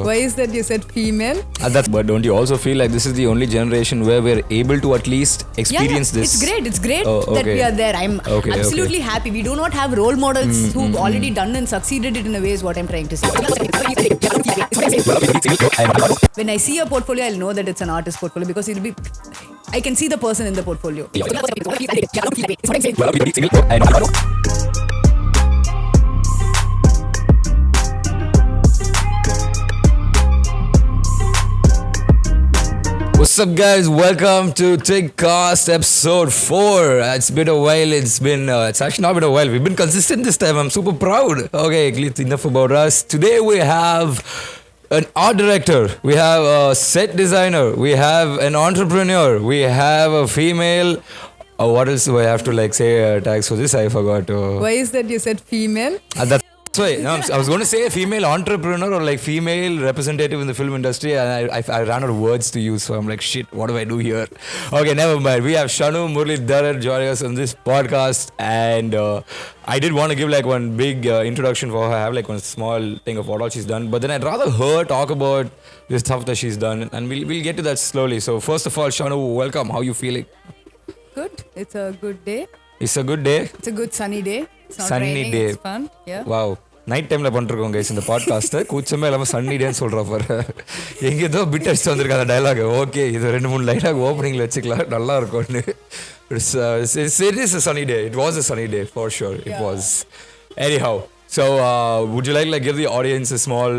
Why is that you said female? But don't you also feel like this is the only generation where we're able to at least experience this? It's great that we are there. I'm absolutely happy. We do not have role models who've already done and succeeded it in a way is what I'm trying to say. When I see a portfolio, I'll know that it's an artist portfolio because I can see the person in the portfolio. What's up, guys? Welcome to TigPods episode 4. It's been a while. It's actually not been a while. We've been consistent this time. I'm super proud. Okay, enough about us. Today we have an art director. We have a set designer. We have an entrepreneur. We have a female. What else do I have to say tags for this? I forgot. Why is that you said female? That's why. No, I was going to say a female entrepreneur or female representative in the film industry, and I ran out of words to use, so I'm like, shit, what do I do here? Okay, never mind. We have Shanoo, Muralidharan joining us on this podcast, and I did want to give one big introduction for her. I have one small thing of what all she's done, but then I'd rather her talk about the stuff that she's done, and we'll get to that slowly. So first of all, Shanoo, welcome. How are you feeling? Good. It's a good day. It's a good day? It's a good sunny day. It's not sunny raining. Day. It's fun. Yeah. Wow. Night டைமில் பண்ணிருக்கோம் guys இந்த பாட்காஸ்ட்டை கூச்சமே இல்லாமல் சன்னி டேன்னு சொல்கிறப்ப எங்கேதோ bit அடிச்சுட்டு வந்திருக்காங்க dialogue. Okay, இது 2-3 லைனாக ஓப்பனிங்கில் வச்சுக்கலாம், நல்லா இருக்கும்னு. It is a sunny day. It was a sunny day for sure. It was. Anyhow, so would you like give the audience a small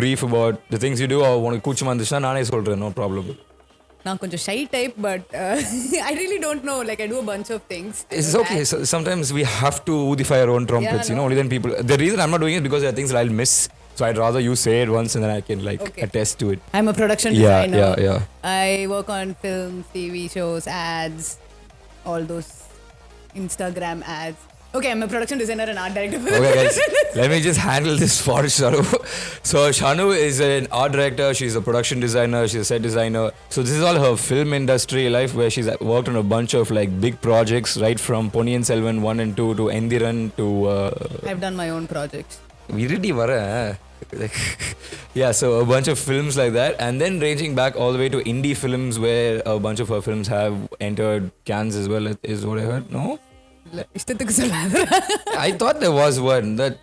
brief about the things you do, or உனக்கு கூச்சமாக இருந்துச்சுன்னா நானே சொல்கிறேன், no problem. I'm a shy type, but I really don't know. I do a bunch of things. It's okay. So sometimes we have to oodify our own trumpets, only then people... The reason I'm not doing it is because there are things that I'll miss. So I'd rather you say it once and then I can attest to it. I'm a production designer. Yeah. I work on films, TV shows, ads, all those Instagram ads. Okay, I'm a production designer and art director. Okay, guys, let me just handle this for Shanoo. So Shanoo is an art director, she's a production designer, she's a set designer. So this is all her film industry life, where she's worked on a bunch of big projects, right from Ponniyin Selvan 1 and 2 to INTGEN to... I've done my own projects. Really vara. Yeah, so a bunch of films like that, and then ranging back all the way to indie films, where a bunch of her films have entered Cannes as well, is what I heard. No? I thought there was one that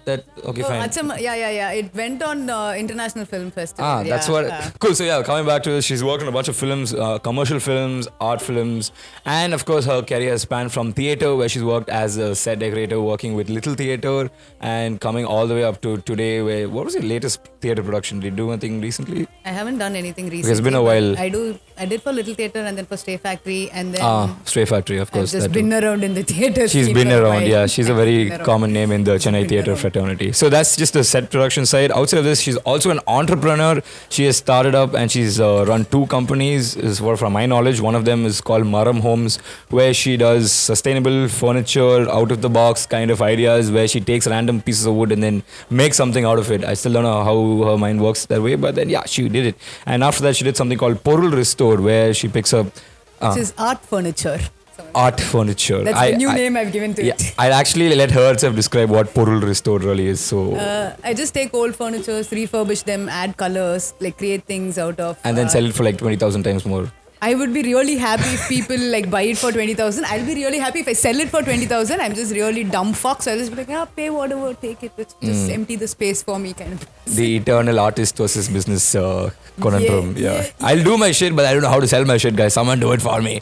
okay, fine. Yeah. It went on International Film Festival. That's what. Cool. So coming back to this, she's worked on a bunch of films, commercial films, art films, and of course her career has spanned from theatre, where she's worked as a set decorator working with Little Theatre, and coming all the way up to today, where what was your latest theatre production? Did you do anything recently? I haven't done anything recently. It's been a while. I did for Little Theatre and then for Stray Factory, and then Stray Factory, of course. I've just been around in the theatre. She's been around, yeah. She's a very common name in the Chennai theatre fraternity. So that's just the set production side. Outside of this, she's also an entrepreneur. She has started up and she's run 2 companies, from my knowledge. One of them is called Maram Homes, where she does sustainable furniture, out of the box kind of ideas, where she takes random pieces of wood and then makes something out of it. I still don't know how her mind works that way, but then she did it. And after that, she did something called Porul Restore, where she picks up... Which is art furniture. Art furniture. That's the new name I've given to it. I'll actually let her herself describe what Porul Restore really is. So I just take old furnitures, refurbish them, add colors, create things out of... And then sell it for 20,000 times more. I would be really happy if people buy it for 20,000. I'll be really happy if I sell it for 20,000. I'm just really dumb fuck. So I'll just be pay whatever, take it. Just empty the space for me kind of. The eternal artist versus business conundrum. Yeah. I'll do my shit, but I don't know how to sell my shit, guys. Someone do it for me.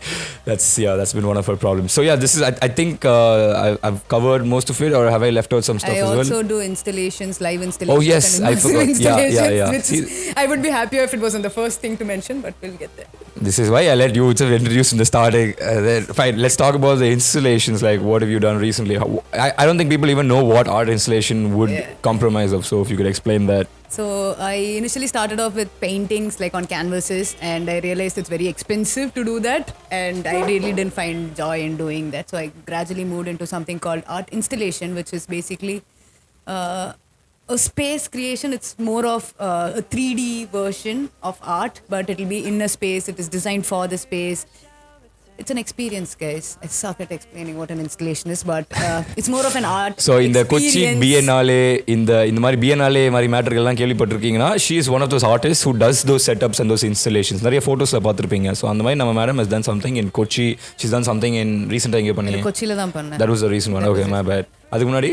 That's been one of our problems. So this is, I think I've covered most of it, or have I left out some stuff as well? I also do installations, live installations. Oh yes, I forgot. Yeah. I would be happier if it wasn't the first thing to mention, but we'll get there. This is why I let you introduce in the starting. Fine, let's talk about the installations. What have you done recently? I don't think people even know what art installation would compromise of. So if you could explain that. So I initially started off with paintings on canvases, and I realized it's very expensive to do that, and I really didn't find joy in doing that. So I gradually moved into something called art installation, which is basically a space creation. It's more of a 3D version of art, but it'll be in a space. It is designed for the space. it's an experience, guys. I suck at explaining what an installation is, but it's more of an art. So in the Kochi experience. Biennale, in the மாதிரி Biennale மாதிரி மேட்டர்கள்லாம் கேள்விப்பட்டிருக்கீங்கன்னா, she is one of those artists who does those setups and those installations. நிறைய photos பார்த்திருப்பீங்க. So அந்த மாதிரி நம்ம madam has done something in Kochi. She's done something in recently எங்க பண்ணீங்க? கொச்சியில தான் பண்ணேன். That was the recent one. Okay, my bad. அதுக்கு முன்னாடி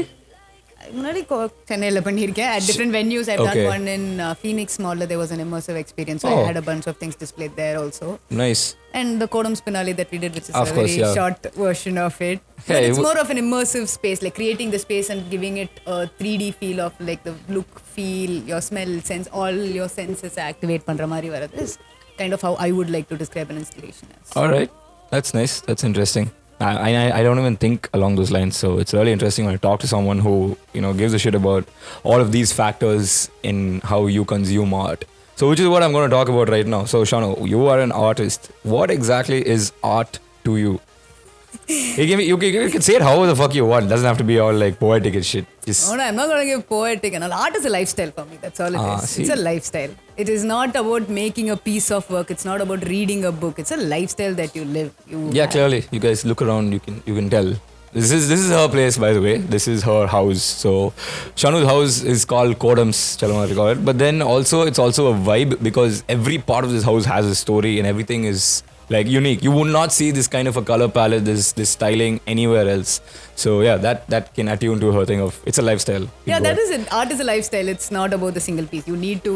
சென்னையில பண்ணியிருக்கேன் at different venues. I've Okay. done one in Phoenix Mall. There was an immersive experience. So I had a bunch of things displayed there also. Nice. And the Kodam's finale that we did, which is Of a course, very yeah. short version of it. Hey, But it's more of an immersive space, like creating the space and giving it a 3D feel of like the look, feel, your smell, sense, all your senses activate பண்ற மாதிரி வரது is kind of how I would like to describe an installation as. All right. That's nice. That's interesting. I don't even think along those lines. So it's really interesting when I talk to someone who, gives a shit about all of these factors in how you consume art. So which is what I'm going to talk about right now. So Shanoo, you are an artist. What exactly is art to you? You can say it however the fuck you want. It doesn't have to be all like poetic and shit. Just Oh no, I'm not going to give poetic and all. Art is a lifestyle for me. That's all it is. See? It's a lifestyle. It is not about making a piece of work. It's not about reading a book. It's a lifestyle that you live. yeah, clearly. You guys look around. You can tell. This is her place, by the way. This is her house. So Shanoo's house is called Kodam's, call it. But then also it's also a vibe because every part of this house has a story and everything is like unique. You would not see this kind of a color palette, this styling anywhere else. So yeah, that can attune to her thing of it's a lifestyle. Yeah, that is it. Art is a lifestyle. It's not about the single piece. You need to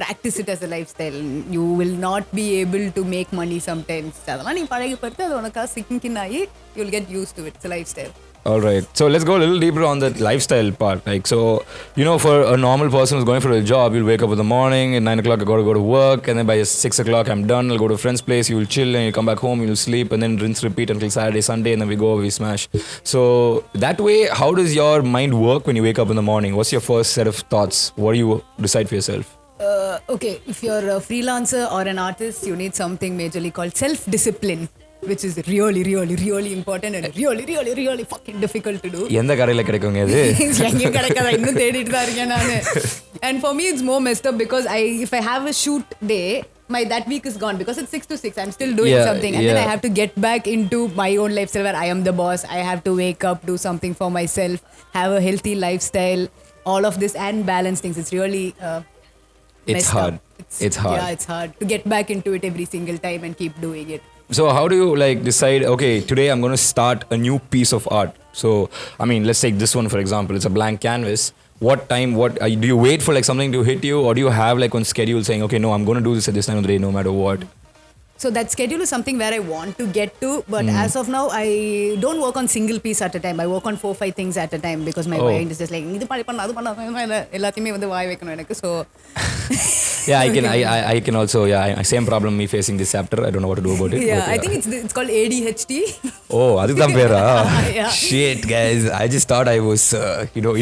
practice it as a lifestyle. You will not be able to make money sometimes. அதெல்லாம் நீ பழகி பார்த்து அது உனக்கு சிங்கின் ஆகி you'll get used to it. It's a lifestyle. All right. So let's go a little deeper on that lifestyle part. Like, so, for a normal person who's going for a job, you'll wake up in the morning, at 9 o'clock, I got to go to work, and then by 6 o'clock, I'm done. I'll go to a friend's place, you'll chill, and you come back home, you'll sleep, and then rinse, repeat until Saturday, Sunday, and then we go, we smash. So, that way, how does your mind work when you wake up in the morning? What's your first set of thoughts? What do you decide for yourself? Okay, if you're a freelancer or an artist, you need something majorly called self-discipline, which is really, really, really important and really, really, really fucking difficult to do. எந்த கடையில கிடைக்குங்க இது? எங்க கிடைக்காத இன்னும் தேடிட்டு தான் இருக்கேன் நானு. And for me it's more messed up because if I have a shoot day, that week is gone because it's 6 to 6. I'm still doing something and then I have to get back into my own lifestyle where I am the boss. I have to wake up, do something for myself, have a healthy lifestyle, all of this and balance things. It's really it's hard. It's hard. Yeah, it's hard to get back into it every single time and keep doing it. So how do you decide, okay, today I'm going to start a new piece of art? So, let's take this one for example. It's a blank canvas. What time, do you wait for something to hit you or do you have one schedule saying, okay, no, I'm going to do this at this time of the day no matter what? So that schedule is something where I want to get to, but as of now, I don't work on single piece at a time. I work on 4-5 things at a time because my mind is just like, இது பண்ண அது பண்ண எல்லாத்தையுமே வந்து வாய் வைக்கணும் எனக்கு. So yeah, I can also, same problem me facing this chapter. I don't know what to do about it. Yeah, but, I think it's called ADHD. Oh, அதுதான் பேரா? Yeah. Shit, guys. I just thought I was,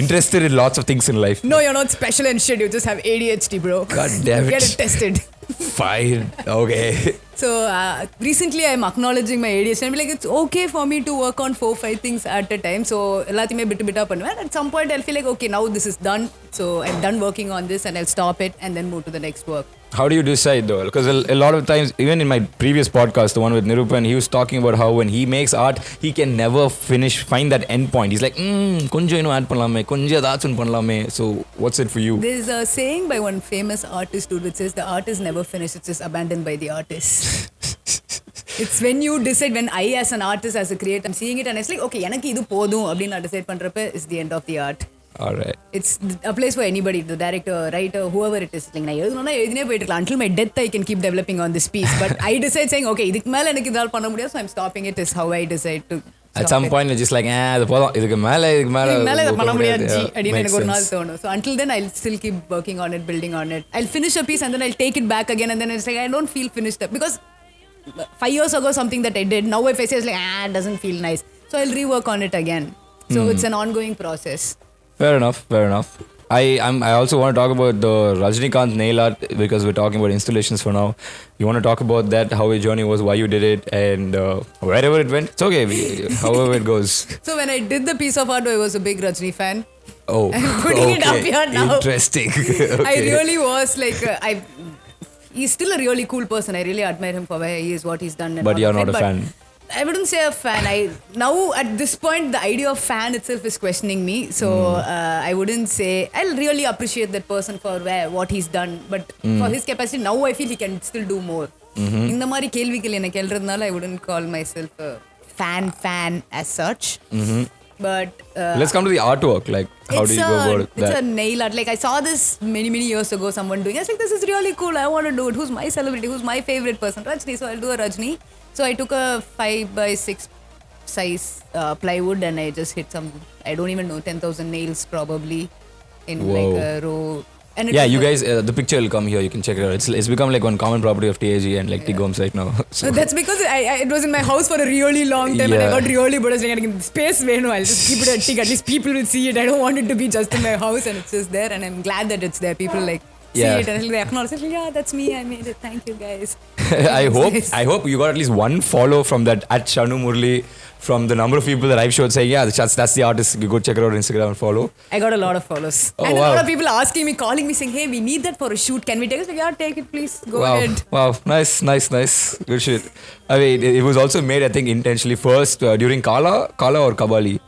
interested in lots of things in life. No, you're not special and shit. You just have ADHD, bro. God damn it. Get it tested. Fine. Okay. So recently I'm acknowledging my ADHD and be like, it's okay for me to work on 4-5 things at a time. So எல்லாத்தையுமே பிட்டு பண்ணுவேன். At some point I'll feel like, okay, now this is done. So I'm done working on this and I'll stop it and then move to the next work. How do you decide though? Because a lot of times, even in my previous podcast, the one with Nirupan, he was talking about how when he makes art, he can never find that end point. He's like, konja ino add pannalame, konja edaachum pannalame. So what's it for you? There's a saying by one famous artist dude which says the art is never finished, it's just abandoned by the artist. It's when you decide, when I as an artist, as a creator, I'm seeing it and it's like, okay, எனக்கு இது போதும் அப்படின்னு நான் decide பண்றப்ப is the end of the art. All right. It's applies for anybody, the director, writer, whoever it is. Like நான் எழுதணும்னா எழுதினே போயிட்டு இருக்கலாம் until my death I can keep developing on this piece. But I decide saying, okay, இதுக்கு மேல எனக்கு இதால் பண்ண முடியாது, so I'm stopping it. Is how I decide to At some point it's just like, அது போதும், இதுக்கு மேல இதை பண்ண முடியாது அப்படின்னு எனக்கு ஒரு நாள் தோணும். So until then I'll still keep working on it, building on it. I'll finish a piece and then I'll take it back again and then it's like I don't feel finished up because 5 years ago something that I did, now if I say it's like it doesn't feel nice, so I'll rework on it again. So it's an ongoing process. Fair enough. I also want to talk about the Rajinikanth nail art because we're talking about installations for now. You want to talk about that, how your journey was, why you did it, and wherever it went? It's okay, however it goes. So when I did the piece of art, I was a big Rajini fan. Oh, I'm putting it up here now. Interesting. Okay. I really was like, he's still a really cool person. I really admire him for where he is, what he's done. And but you're not a fan. I wouldn't say a fan. Now at this point, the idea of fan itself is questioning me. So I wouldn't say I'll really appreciate that person for what he's done. But for his capacity, now I feel he can still do more. இந்த மாதிரி கேள்விகள் எனக்கு எழுறதுனால I wouldn't call myself a fan as such. But let's come to the artwork. Like, how do you go about that? It's a nail art. Like, I saw this many years ago. Someone doing it. I was like, this is really cool. I want to do it. Who's my celebrity? Who's my favorite person? Rajni. So I'll do a Rajni. So I took a 5x6 size plywood and I just hit some, I don't even know, 10,000 nails probably in like a row. And Yeah, you guys, the picture will come here. You can check it out. It's become like one common property of TAG and like TGOMS right now. So that's because it was in my house for a really long time and I got really bored. I was like, space venu. I'll just keep it at TIG. At least people will see it. I don't want it to be just in my house and it's just there. And I'm glad that it's there. People like see it and they acknowledge it. Yeah, that's me. I made it. Thank you guys. I hope you got at least one follow from that at Shanoo Murali. From the number of people that I've showed saying, yeah, that's the artist, you go check her out on Instagram and follow. I got a lot of follows. And a lot of people asking me, calling me, saying, hey, we need that for a shoot. Can we take it? Like, yeah, take it, please. Go ahead. Wow, nice. Good shit. I mean, it was also made, I think, intentionally first during Kala or Kabali?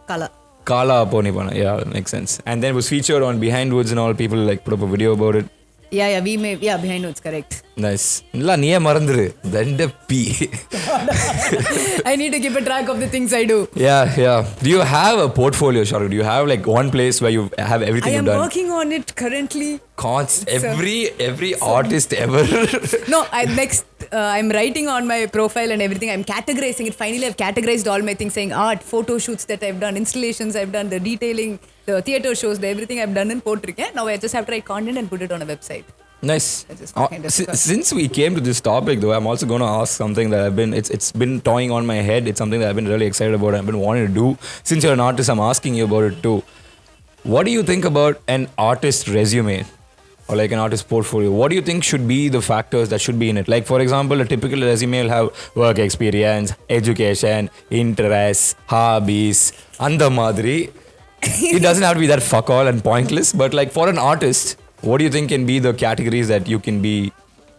Kala Poni Pana. Yeah, makes sense. And then it was featured on Behind Woods and all. People like put up a video about it. Yeah, we made, Behind Woods, correct. Nice. Illa niye marandru. Dende P. I need to keep a track of the things I do. Yeah. Do you have a portfolio, Shanoo? Do you have like one place where you have everything you've done? I am working on it currently. Every artist ever. No, I'm writing on my profile and everything. I'm categorizing it. Finally, I've categorized all my things, saying art, photo shoots that I've done, installations I've done, the detailing, the theater shows, everything I've done in potrikken. Now I just have to write content and put it on a website. Nice. Since we came to this topic, though, I'm also going to ask something that it's been toying on my head. It's something that I've been really excited about. I've been wanting to do. Since you're an artist, I'm asking you about it too. What do you think about an artist resume or like an artist portfolio? What do you think should be the factors that should be in it? Like, for example, a typical resume will have work experience, education, interests, hobbies, and the madri. It doesn't have to be that fuck all and pointless, but like for an artist, what do you think can be the categories that you can be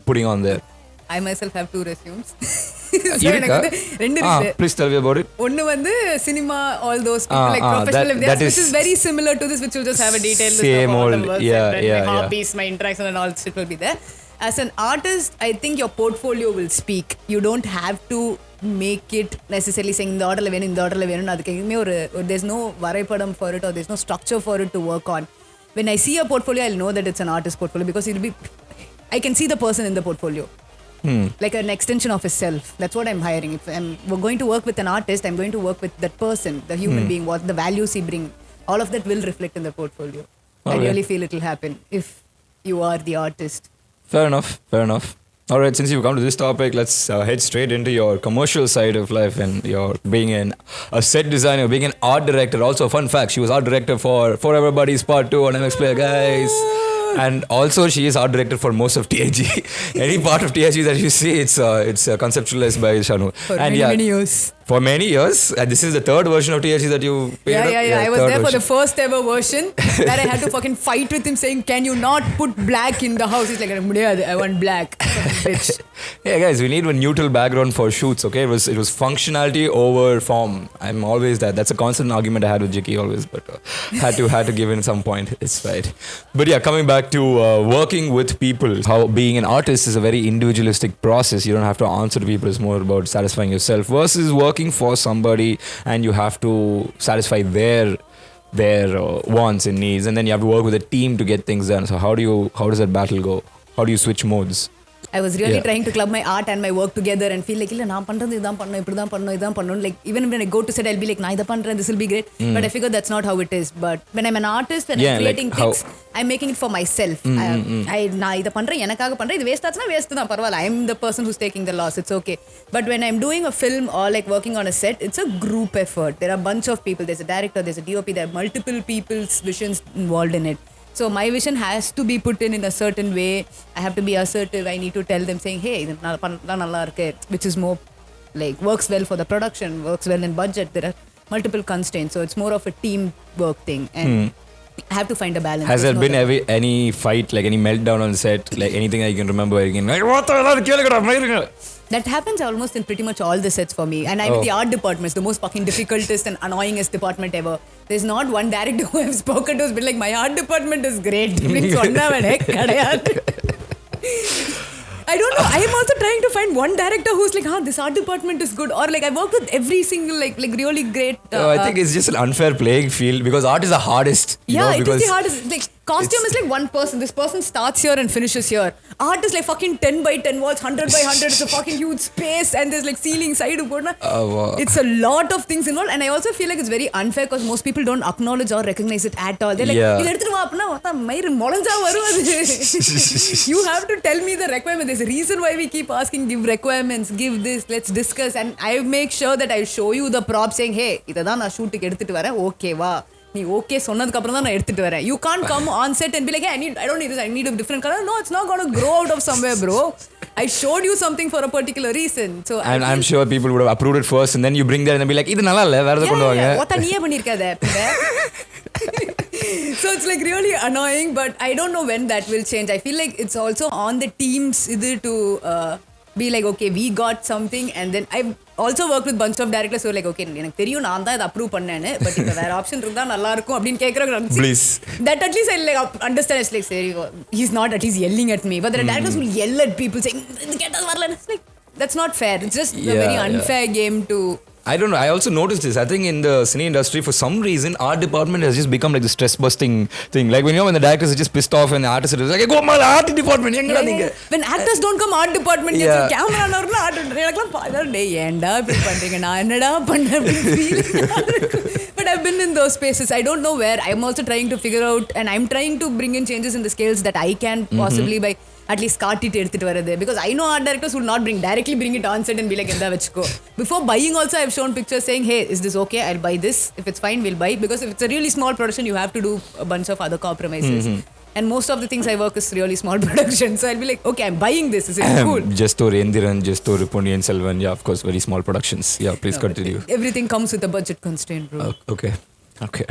putting on there? I myself have 2 resumes. Please tell me about it. One வந்து cinema, all those people like professional, which is very similar to this, which will just have a detailed list of all the work my hobbies, my interaction and all shit will be there. As an artist, I think your portfolio will speak. You don't have to make it necessarily saying இந்த ஆர்டர்ல வேணும் அதுக்கு எதுவுமே ஒரு there's no வரைபடம் for it or there's no structure for it to work on. When I see a portfolio, I'll know that it's an artist portfolio because I can see the person in the portfolio. Like an extension of his self. That's what I'm hiring. If we're going to work with an artist, I'm going to work with that person, the human being, what the values he brings. All of that will reflect in the portfolio. I really feel it will happen if you are the artist. Fair enough. All right, since you've come to this topic, let's head straight into your commercial side of life and your being a set designer, being an art director. Also, fun fact, she was art director for Everybody's Part 2 on MX Player, guys. And also, she is art director for most of TAG. Any part of TAG that you see, it's conceptualized by Shanoo. For many years. For many years. And this is the 3rd version of TAG that you painted. Yeah. I was there for the first ever version that I had to fucking fight with him saying, can you not put black in the house? He's like, I want black. Bitch. Yeah, guys, we need a neutral background for shoots, okay? It was functionality over form. I'm always that. That's a constant argument I had with Jiki always, but had to give in some point. It's right. But yeah, coming back to working with people, how being an artist is a very individualistic process. You don't have to answer to people. It's more about satisfying yourself versus working for somebody and you have to satisfy their wants and needs, and then you have to work with a team to get things done. So how does that battle go? How do you switch modes? I was really trying to club my art and my work together and feel like, நான் பண்றது இதான் பண்ணணும் இப்படிதான் பண்ணணும். Like even when I go to set, I'll be like, நான் இதை பண்றேன், this will be great. But I figure that's not how it is. But when I'm an artist, when I'm creating things, I'm making it for myself. நான் இதை பண்றேன், எனக்காக பண்றேன், இது waste ஆச்சுன்னா வேஸ்ட் தான், பரவாயில்ல. I'm the person who's taking the loss. It's okay. But when I'm doing a film or like working on a set, it's a group effort. There are a bunch of people. There's a director, there's a DOP, there are multiple people's visions involved in it. So my vision has to be put in a certain way. I have to be assertive. I need to tell them saying, hey, which is more like works well for the production, works well in budget. There are multiple constraints. So it's more of a team work thing. And I have to find a balance. Has there been any fight, like any meltdown on set, like anything I can remember? Like, what the That happens almost in pretty much all the sets for me. And I'm in the art department. It's the most fucking difficultest and annoyingest department ever. There's not one director who I've spoken to who's been like, my art department is great. I don't know. I am also trying to find one director who's like, this art department is good. Or like, I worked with every single like really great. I think it's just an unfair playing field because art is the hardest. Yeah, it is the hardest. Like, costume is like one person. This person starts here and finishes here. Art is like fucking 10 by 10 walls, 100 by 100. It's a fucking huge space and there's like ceiling side. Wow. It's a lot of things involved. And I also feel like it's very unfair because most people don't acknowledge or recognize it at all. They're like, you have to tell me the requirement. There's a reason why we keep asking, give requirements, give this, let's discuss. And I make sure that I show you the prop saying, hey, idha na shoot ku edutittu varen, okay va. நீ okay சொன்னதுக்கு அப்புறம் தான் நான் எடுத்துட்டு வரேன். You can't come on set and be like, hey, I don't need this, I need a different color. No, it's not going to grow out of somewhere, bro. I showed you something for a particular reason. So and I'm sure people would have approved it first and then you bring that and be like, இது நல்லா இல்ல, வேற எதை கொண்டு வாங்க. What நீயே பண்ணிருக்காத. So it's like really annoying, but I don't know when that will change. I feel like it's also on the teams either to be like, okay, we got something, and then I've also worked with bunch of directors who are like, okay, எனக்கு தெரியும் நான் தான் இதை approve பண்ணேன்னு, but இப்போ வேற option இருந்தா நல்லா இருக்கும் அப்படின்னு கேட்கறாங்க. Please. That at least I like understand. It's like, சரி, he's not at least yelling at me, but there are directors who yell at people saying, இது கேட்டது வரல. It's like, that's not fair. It's just a very unfair game to. I don't know. I also noticed this. I think in the cine industry, for some reason, art department has just become like the stress-busting thing. Like when the directors are just pissed off and the artists are like, go my art department. When actors don't come, art department gets a camera and art But I've been in those spaces. I don't know where. I'm also trying to figure out, and I'm trying to bring in changes in the scales that I can possibly by at least cart it எடுத்துட்டு வரது, because I know art directors will not directly bring it on set and be like, endha vechko. Before buying also I've shown pictures saying, hey, is this okay, I'll buy this, if it's fine we'll buy, because if it's a really small production you have to do a bunch of other compromises. And most of the things I work is really small production, so I'll be like, okay, I'm buying this, is it cool? Just or Indiran, just or Ponniyin Selvan, yeah, of course, very small productions. Yeah, please continue. Everything comes with a budget constraint, bro. Okay.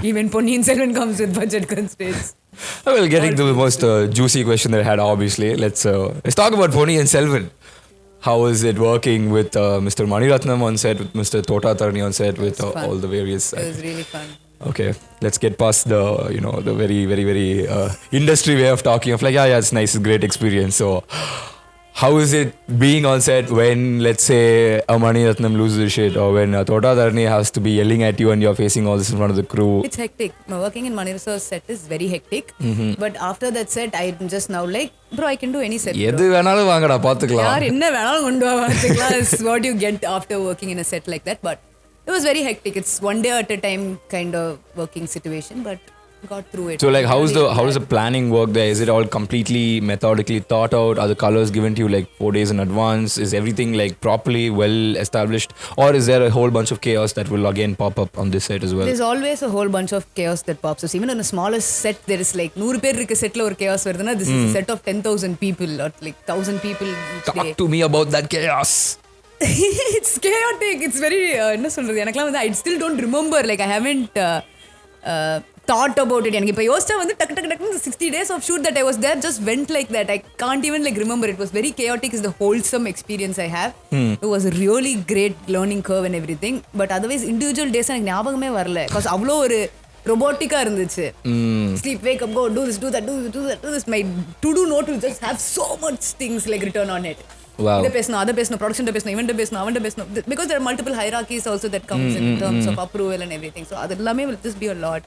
Even Ponniyin Selvan comes with budget constraints. Well, getting to the most juicy question that I had, obviously. Let's talk about Ponniyin Selvan. How is it working with Mr. Muralidharan on set, with Mr. Tota Tarani on set, with all the various... It was really fun. Okay, let's get past the, the very, very, very industry way of talking of like, yeah, it's nice, it's a great experience. So, how is it being on set when, let's say, a Muralidharan loses his shit, or when Tota Tarani has to be yelling at you and you're facing all this in front of the crew? It's hectic. Working in Muralidharan's set is very hectic. But after that set, I'm just now like, bro, I can do any set. எது வேணாலும் வாங்கடா பாத்துக்கலாம். யார் என்ன வேணாலும் கொண்டு வா பாத்துக்கலாம் is what you get after working in a set like that. But it was very hectic. It's one day at a time kind of working situation, but got through it. So like how does the planning work there? Is it all completely methodically thought out? Are the colors given to you like 4 days in advance? Is everything like properly well established? Or is there a whole bunch of chaos that will again pop up on this set as well? There's always a whole bunch of chaos that pops up. Even on the smallest set, there is like 100 பேர் இருக்க setல ஒரு chaos வருதுன்னா, this is a set of 10,000 people or like 1,000 people each day. Talk to me about that chaos. It's chaotic. It's very என்ன சொல்றது, எனக்குலாம் வந்து I still don't remember, like I haven't thought about it. எனக்கு இப்போ யோசிச்சா வந்து டக்கு 60 days of shoot that I was there just went like that. I can't even like remember. It was very chaotic. It's the wholesome experience I have. It was a really great learning curve and everything. But otherwise individual days எனக்கு ஞாபகமே வரல, because அவ்வளோ ஒரு robotica இருந்துச்சு. Sleep, wake up, go, do this, do that, do this. My to-do note will just have so much things like written on it. Wow. இதை பேசணும், அதை பேசணும், ப்ரொடக்ஷன் பேசணும், இவன்ட்ட பேசணும், அவன்ட்ட பேசணும், because there are multiple hierarchies also that comes in terms of approval and everything. So அது எல்லாமே will just be a lot.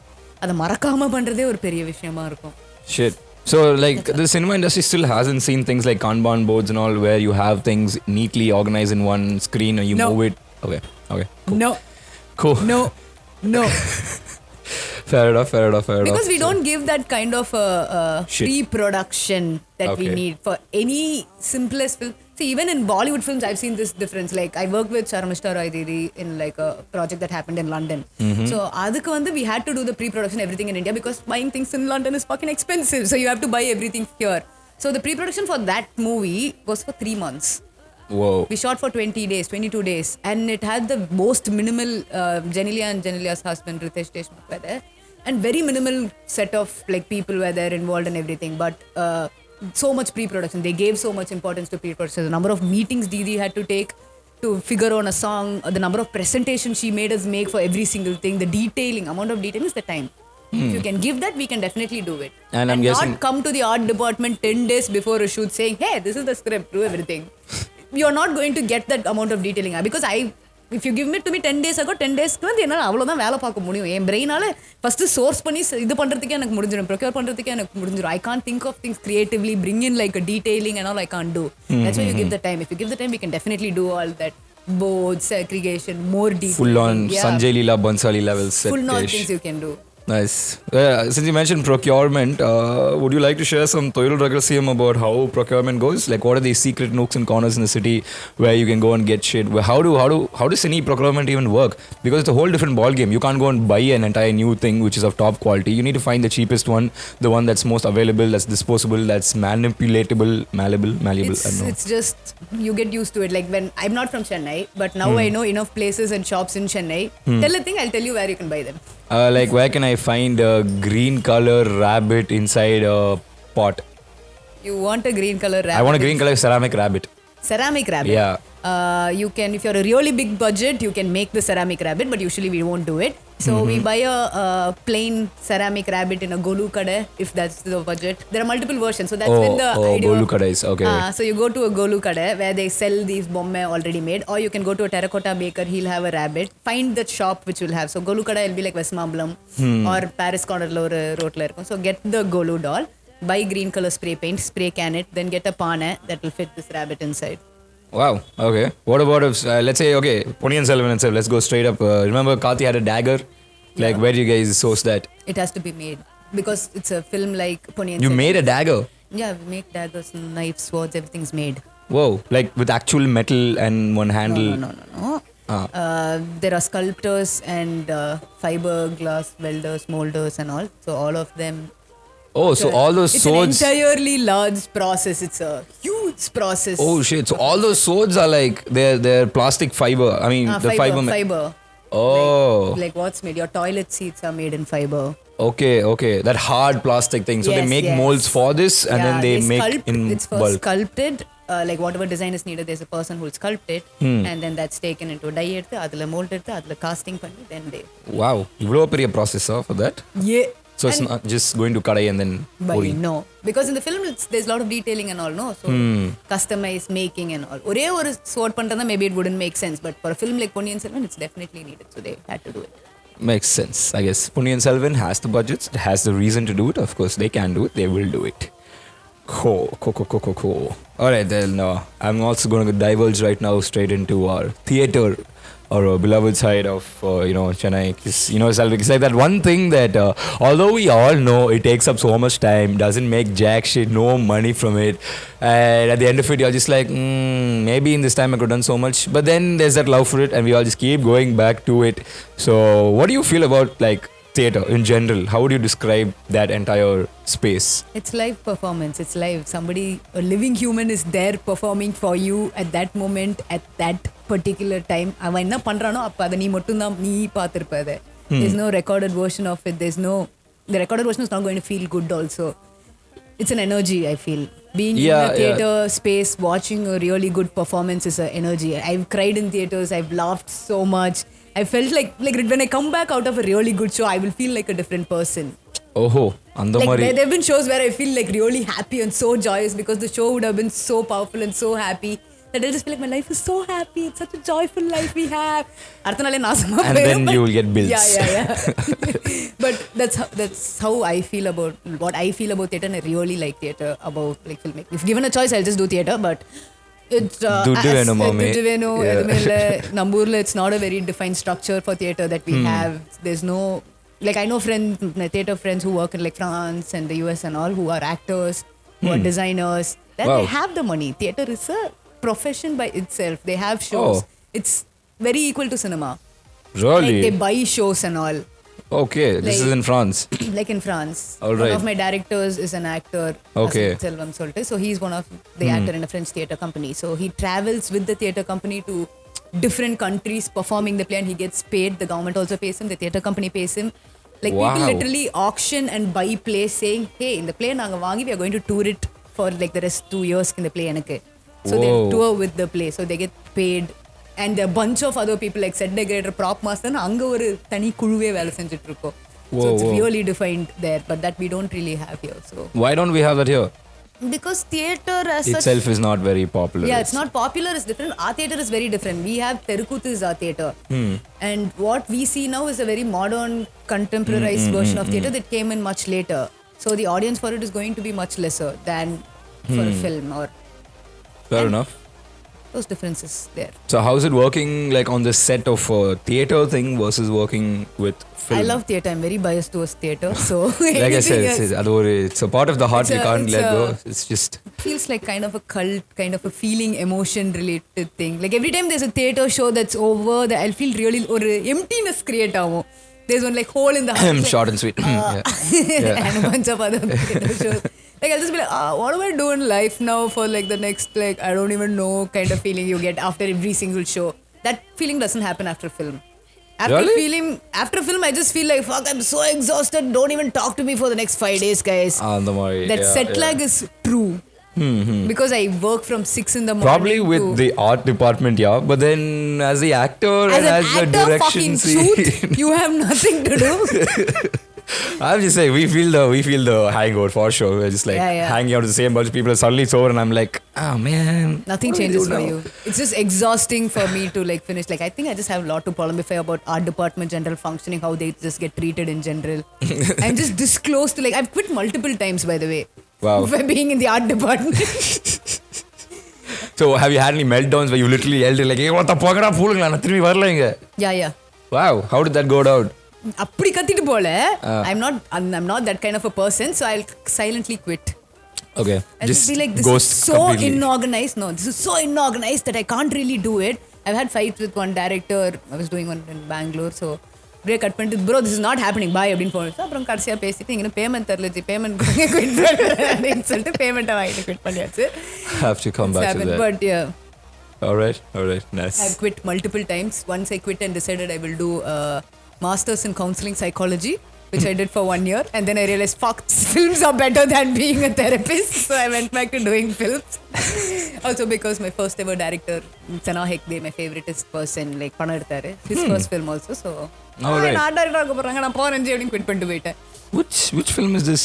அதை மறக்காம பண்றதே ஒரு பெரிய விஷயமா இருக்கும். Shit. So like the cinema industry still hasn't seen things like Kanban boards and all where you have things neatly organized in one screen and you move it. Okay. Cool. No. Fair enough. Because we don't give that kind of pre-production that we need for any simplest film. See, even in Bollywood films, I've seen this difference. Like, I worked with Sharmishta Roy Didi in like a project that happened in London. So, adukku vandu we had to do the pre-production, everything in India, because buying things in London is fucking expensive. So, you have to buy everything here. So, the pre-production for that movie was for 3 months. Whoa. We shot for 22 days. And it had the most minimal, Jenilia and Jenilia's husband, Jaytesh, were there. and very minimal set of like people were there involved and everything, but so much pre-production. They gave so much importance to pre-production. The number of meetings Didi had to take to figure on a song, the number of presentations she made us make for every single thing, the detailing, amount of detail is the time. If you can give that, we can definitely do it. And I'm guessing not come to the art department 10 days before a shoot saying, hey, this is the script, do everything. You're not going to get that amount of detailing. Because if you give it to me 10 days ago, 10 days வந்து என்னால் அவ்வளோதான் வேலை பார்க்க முடியும். என் பிரெயினால first source பண்ணி இது பண்ணுறதுக்கே எனக்கு முடிஞ்சிடும், ப்ரொக்யூர் பண்ணுறதுக்கே எனக்கு முடிஞ்சிடும். I can't think of things creatively, bring in like a detailing and all I can't do. That's why you give the time. If you give the time, we can definitely do all that. Boards, segregation, more detail. Full on Sanjay Leela Bansali levels. Full on things you can do. Nice. Since you mentioned procurement, would you like to share some Toil Ragasyam about how procurement goes? Like, what are the secret nooks and corners in the city where you can go and get shit? How does any procurement even work? Because it's a whole different ball game. You can't go and buy an entire new thing which is of top quality. You need to find the cheapest one, the one that's most available, that's disposable, that's manipulatable, malleable. I don't know. It's just you get used to it. Like when I'm not from Chennai, but now I know enough places and shops in Chennai. Tell a thing, I'll tell you where you can buy them. Like, where can I find a green color rabbit inside a pot? You want a green color rabbit? I want a green color ceramic rabbit. Ceramic rabbit? Yeah. You can, if you're a really big budget, you can make the ceramic rabbit, but usually we won't do it. So we buy a plain ceramic rabbit in a golu kada, if that's the budget. There are multiple versions, so that's when the idea. Golu kada is okay. So you go to a golu kada where they sell these bomme already made, or you can go to a terracotta baker. He'll have a rabbit. Find that shop which will have. So golu kada will be like Westmamblam or Paris corner lo road la irukum. So get the golu doll, buy green color spray paint, spray can it, then get a pane that will fit this rabbit inside. Wow. Okay. What about if let's say Ponniyin Selvan itself. Let's go straight up. Remember, Karthi had a dagger. Like, where do you guys source that? It has to be made because it's a film like Ponniyin You Selvan. made a dagger. Yeah, we make daggers, knives, swords, everything's made. Whoa! Like with actual metal and one handle. No. There are sculptors and fiberglass welders, molders, and all. So all of them. Oh, so all those it's swords. It's an entirely large process. It's a huge process. Oh shit! So all those swords are like they're plastic fiber. I mean the fiber. Oh. Like what's made? Your toilet seats are made in fiber. Okay. That hard plastic thing. So they make molds for this and then they make in it's first bulk. Sculpted. Like whatever design is needed, there's a person who will sculpt it, and then that's taken into a die எடுத்து அதுல mold எடுத்து அதுல casting பண்ணி then they. Wow. இவ்வளவு பெரிய process for that? Yeah. So it's not just going to kadai and then pouring. No, because in the film there's a lot of detailing and all, no? So customized making and all. ஒரே ஒரு sword பண்றதா maybe it wouldn't make sense, but for a film like Ponniyin Selvan, it's definitely needed, so they had to do it. Makes sense. I guess Ponniyin Selvan has the budgets, it has the reason to do it. Of course, they can do it. They will do it. Cool. Alright, then I'm also going to diverge right now straight into our theatre or a beloved side of Chennai. It's like that one thing that although we all know it takes up so much time, doesn't make jack shit, no money from it, and at the end of it you're just like maybe in this time I could have done so much, but then there's that love for it and we all just keep going back to it. So what do you feel about like theatre in general? How would you describe that entire space? It's live performance. It's live. Somebody, a living human is there performing for you at that moment, at that particular time. அவன் என்ன பண்றானோ அப்ப அதை நீ மட்டும்தான் நீ பார்த்திருப்ப அதை. There's no recorded version of it. The recorded version is not going to feel good also. It's an energy, I feel. Being in a theatre space, watching a really good performance is an energy. I've cried in theatres. I've laughed so much. I felt like when I come back out of a really good show, I will feel like a different person. அந்த Like மாதிரி. there have been shows where I feel like really happy and so joyous because the show would have been so powerful and so happy that I'll just feel like my life is so happy. It's such a joyful life we have. And then you will get bills. Yeah. But that's how I feel about what I feel about theatre, and I really like theatre about like filmmaking. If given a choice, I'll just do theatre, but it's Namboorsla, it's not a very defined structure for theatre that we have. There's no, like I know theatre friends who work in like France and the US and all, who are actors, who are designers, that they have the money. Theatre is a profession by itself. They have shows. It's very equal to cinema. Really? Like they buy shows and all. Okay, this is in France. Like in France. All right. One of my directors is an actor. Okay. Selvam Solte. So he's one of the actor in a French theatre company. So he travels with the theatre company to different countries performing the play, and he gets paid. The government also pays him. The theatre company pays him. Like Wow. people literally auction and buy plays saying, hey, in the play naanga vaangi, we are going to tour it for like the rest 2 years in the play enakku. So they Whoa. tour with the play. So they get paid. And a bunch of other people like set decorator, prop master, அங்க ஒரு தனி குழுவே வேலை செஞ்சுட்டு இருக்கோம். So it's really defined there, but that we don't really have here. So Why don't we have that here? because theatre as Itself such, is not very popular. yeah, it's not popular, it's different. Our theatre is very different. We have Terukuthu is our theatre. And what we see now is a very modern, contemporarized version of theatre that came in much later. So the audience for it is going to be much lesser than for a film or... Fair enough. Those differences there. So how's it working like on the set of a theatre thing versus working with film? I love theatre. I'm very biased towards theatre. So Like I said, it's a part of the heart you can't let go. It's just... feels like kind of a cult, kind of a feeling, emotion related thing. Like every time there's a theatre show that's over, I'll feel really or emptiness create ஆகும். There's one like hole in the heart. Short and sweet. Yeah. And a bunch of other theatre shows. Like I'll just be like, what do I do in life now for like the next like I don't even know kind of feeling you get after every single show. That feeling doesn't happen after film. After film, I just feel like fuck. I'm so exhausted. Don't even talk to me for the next 5 days, guys. That set lag is true. Because I work from 6 in the morning. Probably with the art department, yeah. But then as the actor and as the direction scene, you have nothing to do. I'm just saying, we feel the hangover for sure. We're just like hanging out with the same bunch of people. Suddenly it's over, and I'm like, oh man, nothing changes for you. It's just exhausting for me to like finish. Like I think I just have a lot to polemify about art department general functioning, how they just get treated in general. I'm just this close to like I've quit multiple times, by the way. Wow. For being in the art department. So have you had any meltdowns where you literally yelled like, hey, what the fuck are you doing? திரும்பி வரல இங்க? Yeah. Wow, how did that go down? அப்படி கத்திட்டு போல. I'm not that kind of a person, so I'll silently quit. Okay. I'll just be like, this is so inorganized. No, this is so inorganized that I can't really do it. I've had fights with one director. I was doing one in Bangalore, so break cut பண்ணிட்டு bro, this is not happening, bye அப்படின்னு போனேன். அப்புறம் கடைசியா பேசிட்டு இங்க payment தரல G, payment quit பண்ணுறேன்னு சொல்லிட்டு பேமெண்ட்டை வாங்கிட்டு குவிட் பண்ணியாச்சு. Have to come back to that. But yeah. All right, nice. I've quit multiple times. Once I quit and decided I will do masters in counseling psychology, which I did for 1 year, and then I realized fuck, films are better than being a therapist, so I went back to doing films. Also because my first ever director Shanoo Hekde, my favoriteest person, like பண்ண எடுத்தாரு, his first film also, so நான் director ஆக போறாங்க, நான் போறேன் G அப்படின்னு quit பண்ணிட்டு போயிட்டேன். Which film is this?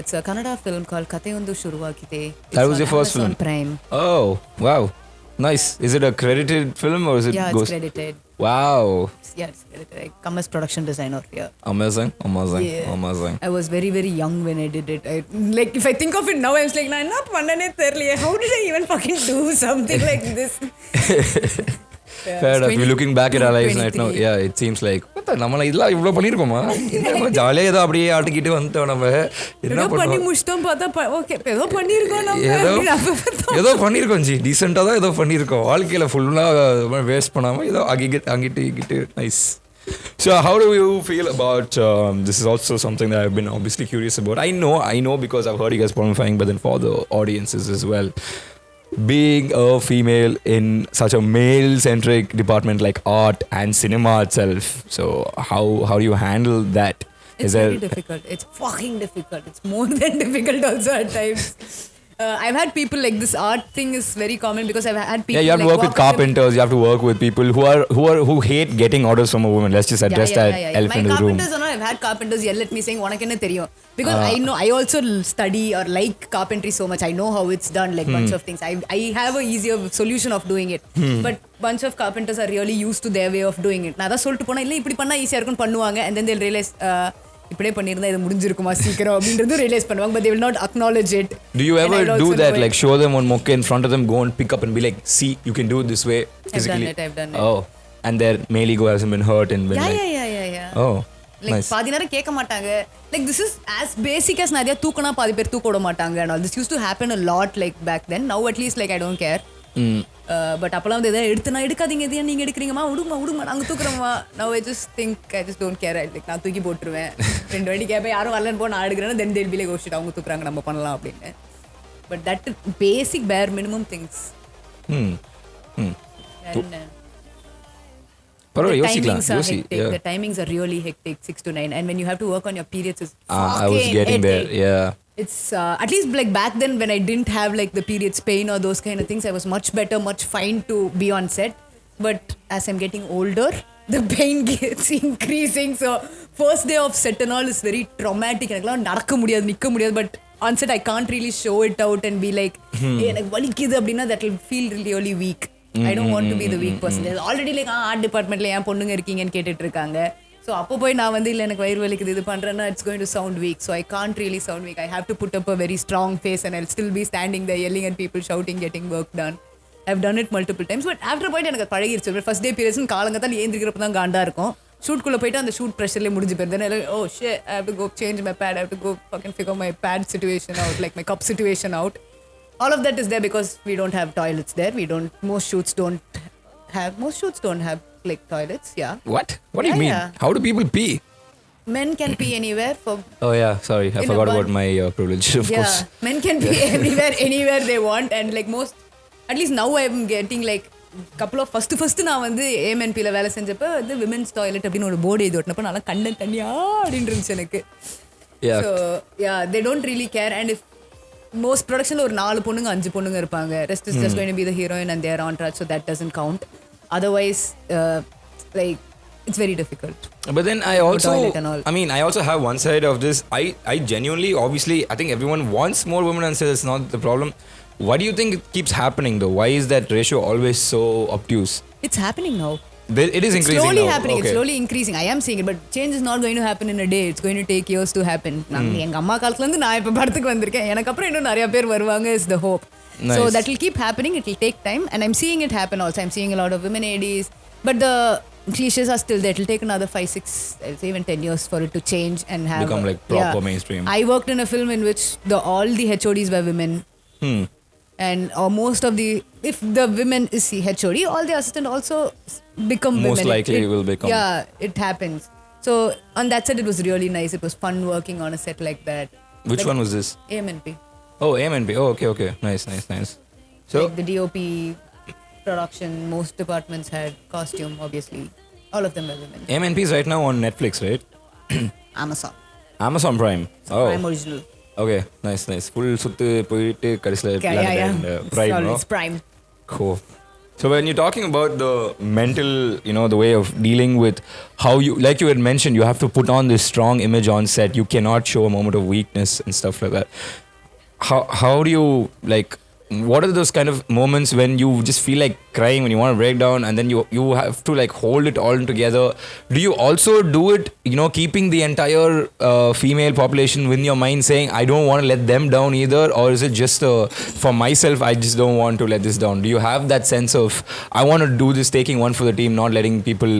It's a Kannada film called Katheyondu Shuruvakite. That was your first film? Prime. Oh wow, nice. Is it a credited film or is it? Yeah, it's credited. Wow. Yeah, it's credited. I come as production designer here. Amazing. Yeah. I was very, very young when I did it. Like if I think of it now, I was like, நான் என்ன பண்ணனே தெரியல. How did I even fucking do something like this? Fair enough. You're looking back at our lives right now. Yeah, it seems like நம்மள இதெல்லாம் இவ்ளோ பண்ணிருக்கோமா? என்ன ஜாலியா ஏதோ அப்படியே ஆட்டிக்கிட்டு வந்துட்டோம் நம்ம. என்ன பண்ணி முடிச்சிட்டோம் பார்த்தா ஓகே ஏதோ பண்ணிருக்கோம் நம்ம. ஏதோ பண்ணிருக்கோம் ஜி. டீசன்ட்டா தான் ஏதோ பண்ணிருக்கோம். வாழ்க்கையில ஃபுல்லா வேஸ்ட் பண்ணாம ஏதோ அங்கிட்டு nice. So how do you feel about this is also something that I've been obviously curious about. I know because I've heard you guys polemifying, but then for the audiences as well, being a female in such a male-centric department like art and cinema itself, so how do you handle that? It's very difficult. It's fucking difficult. It's more than difficult also at times. I've had people like this art thing is very common because I've had people. Yeah, you have to work with carpenters. You have to work with people who hate getting orders from a woman. Let's just address that elephant in the room. My carpenters, I've had carpenters yell at me saying, "Unak enna theriyum?" Because I also study or like carpentry so much. I know how it's done, like bunch of things. I have a easier solution of doing it. But bunch of carpenters are really used to their way of doing it. நான் தான் சொல்லிட்டு போனா இல்ல இப்படி பண்ணா ஈஸியா இருக்கும்னு பண்ணுவாங்க, and then they'll realize இப்படியே பண்ணிருந்தா இது முடிஞ்சிருக்குமா சீக்கிரம் அப்படின்றது ரியலைஸ் பண்ணுவாங்க, but they will not acknowledge it. Do you ever do that, like show them on mokke in front of them, go and pick up and be like, see, you can do it this way physically? I've done it. Oh, and their male ego hasn't been hurt and been yeah. Oh, like nice. பாதி நேரம் கேட்க மாட்டாங்க. Like this is as basic as நிறைய தூக்கனா பாதி பேர் தூக்க விட மாட்டாங்க and all. This used to happen a lot like back then. Now at least like I don't care. But அப்பெல்லாம் வந்து எதாவது எடுத்துனா எடுக்காதீங்க, எதையா நீங்கள் எடுக்கிறீங்கம்மா, விடுமா நாங்கள் தூக்குறோம்மா. Now I just think I just don't care. Like நான் தூக்கி போட்டுருவேன். 2 வாட்டி கேட்பேன், யாரும் வரலன்னு போ நான் எடுக்கிறேன்னா then they'll be like, oh shit, அவங்க தூக்குறாங்க நம்ம பண்ணலாம் அப்படின்னு. But that basic bare minimum things. பரவாயில்ல, The யோசிக்கலாம், timings are யோசி. hectic. Yeah. The timings are really hectic, 6 to 9. And when you have to work on your periods, it's I was fucking getting there. hectic. Yeah. It's at least like back then when I didn't have like the periods pain or those kind of things, I was much better, much fine to be on set. But as I'm getting older, the pain gets increasing. So first day of set and all is very traumatic. எனக்குலாம் நடக்க முடியாது, நிக்க முடியாது. But on set I can't really show it out and be like, எனக்கு வலிக்குது அப்படின்னா that will feel really weak. I don't want to be the weak person. There's already like art departmentல ஏன் பொண்ணுங்க இருக்கீங்கன்னு கேட்டுட்டு இருக்காங்க. So அப்போ போய் நான் வந்து இல்லை எனக்கு வயிறு வலிக்குது இது பண்றேன்னா it's going to sound weak. So I can't really sound weak. I have to put up a very strong face and I'll still be standing there yelling at people, shouting, getting work done. I've done it multiple times. But after point எனக்கு பழகிருச்சு. First day periods காலங்கத்தான் ஏந்திரிக்கிறப்ப தான் காண்டா இருக்கும். ஷூட்குள்ளே போயிட்டு அந்த shoot ப்ரெஷர்லேயே முடிஞ்சு போயிருந்தேன். Oh shit, I have to go change my pad. I have to go fucking figure my pad situation out, like my cup situation out. All of that is there because we don't have toilets there. Most shoots don't have like toilets. Yeah. What do you mean? Yeah. How do people pee? Men can pee anywhere for. Oh yeah, sorry, I In forgot a about my privilege. Of course. Men can pee anywhere they want, and like most, at least now I'm getting like couple of first நான் வந்து AMNP ல வேலை செஞ்சப்ப வந்து women's toilet அப்படின்னு ஒரு board எழுதி ஒட்டினப்ப நல்லா கண்ணன் தண்ணியா அப்படின்னு இருந்துச்சு எனக்கு. Yeah. So yeah, they don't really care. And if most productionல ஒரு 4 பொண்ணுங்க 5 பொண்ணுங்க இருப்பாங்க, rest is just going to be the heroine and their entourage, so that doesn't count. Otherwise like it's very difficult. But then I also have one side of this. I genuinely, obviously, I think everyone wants more women and says it's not the problem. Why do you think it keeps happening though? Why is that ratio always so obtuse? It's happening now. It is increasing slowly now. Happening. Okay. It's slowly increasing. I am seeing it, but change is not going to happen in a day. It's going to take years to happen. எங்க அம்மா காலத்துல இருந்து நான் இப்ப படத்துக்கு வந்திருக்கேன். எனக்கு அப்புறம் இன்னும் நிறைய பேர் வருவாங்க is the hope. Nice. So that will keep happening. It will take time, and I'm seeing it happen also. I'm seeing a lot of women ADs, but the cliches are still there. It will take another 5, 6, I'll say even 10 years for it to change and have become like proper mainstream. I worked in a film in which all the HODs were women. And most of the, if the women is the HOD, all the assistant also become women. Most likely will become. Yeah, it happens. So on that set it was really nice. It was fun working on a set like that. Which one was this? AMNP. Oh, AMNP. Oh, okay. Nice. So like the DOP, production, most departments had costume, obviously. All of them were women. AMNP is right now on Netflix, right? Amazon Prime. Oh. Prime original. Okay, nice. Full சுத்து போயிட்டு கடைசில Prime. It's Prime. Cool. So when you're talking about the mental, the way of dealing with how you, like you had mentioned, you have to put on this strong image on set. You cannot show a moment of weakness and stuff like that. How do you, like, what are those kind of moments when you just feel like crying, when you want to break down, and then you have to like hold it all together? Do you also do it, keeping the entire female population within your mind, saying I don't want to let them down either, or is it just for myself, I just don't want to let this down? Do you have that sense of I want to do this, taking one for the team, not letting people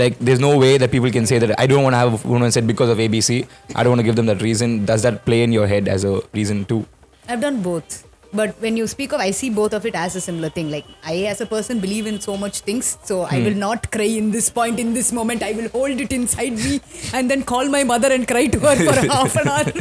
like there's no way that people can say that I don't want to have a woman set because of ABC, I don't want to give them that reason? Does that play in your head as a reason too? I've done both. But when you speak of, I see both of it as a similar thing. Like, I as a person believe in so much things. So I will not cry in this point, in this moment. I will hold it inside me and then call my mother and cry to her for half an hour.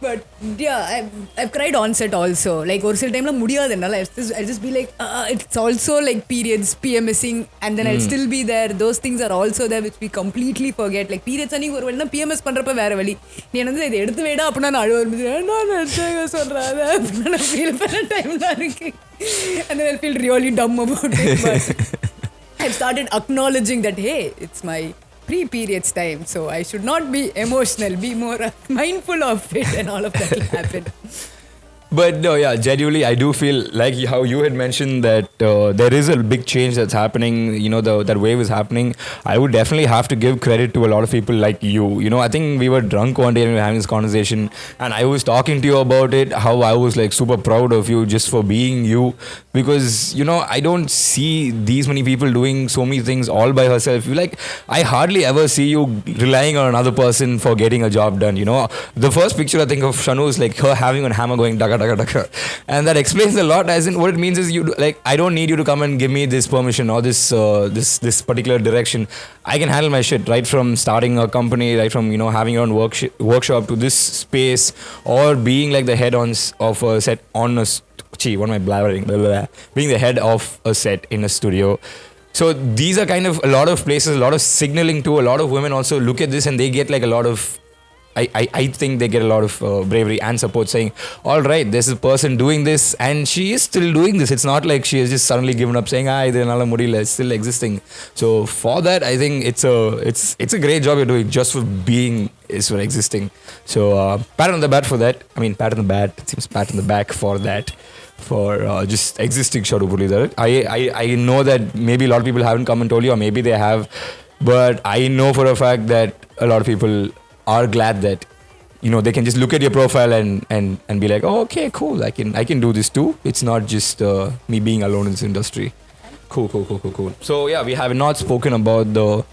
But yeah, I've cried on set also. Like, ஒரு சில டைம்ல முடியாது என்னால. I'll just be like, it's also like periods, PMSing, and then I'll still be there. Those things are also there which we completely forget. Like, periods அன்னைக்கு ஒரு வழினா PMS பண்றப்ப வேற வழி. நீ என்ன இதை எடுத்து வேடா அப்படின்னா நான் அழுவ ஆரம்பிச்சேன். நான் எடுத்து சொல்றாத அப்படின்னு நான் ஃபீல் பண்ண டைம்லாம் இருக்கு. And then I'll feel really dumb about it. But I've started acknowledging that, hey, it's my pre-periods time, so I should not be emotional, be more mindful of it, and all of that will happen. But no, yeah, genuinely, I do feel like how you had mentioned that there is a big change that's happening. That wave is happening. I would definitely have to give credit to a lot of people like you. I think we were drunk one day and we were having this conversation, and I was talking to you about it, how I was like super proud of you just for being you, because I don't see these many people doing so many things all by herself. Like, I hardly ever see you relying on another person for getting a job done. The first picture I think of Shanoo is like her having a hammer going daga. And that explains a lot. As in, what it means is I don't need you to come and give me this permission or this particular direction. I can handle my shit right from starting a company, right from having your own workshop to this space, or being like the head of a set on a what am I blabbering? Being the head of a set in a studio. So these are kind of a lot of places, a lot of signaling to a lot of women also look at this and they get like a lot of, I think they get a lot of bravery and support saying, all right, there's a person doing this and she is still doing this. It's not like she has just suddenly given up saying, idhanala mudiyala, it's still existing. So for that, I think it's a great job you're doing just for being, is for existing. So pat on the back for that. I mean, pat on the back, it seems pat on the back for that. For just existing Shanoo Muralidharan. I know that maybe a lot of people haven't come and told you, or maybe they have, but I know for a fact that a lot of people are glad that, you know, they can just look at your profile and be like, oh, okay, cool, I can do this too. It's not just me being alone in this industry. Cool. So yeah, we have not spoken about the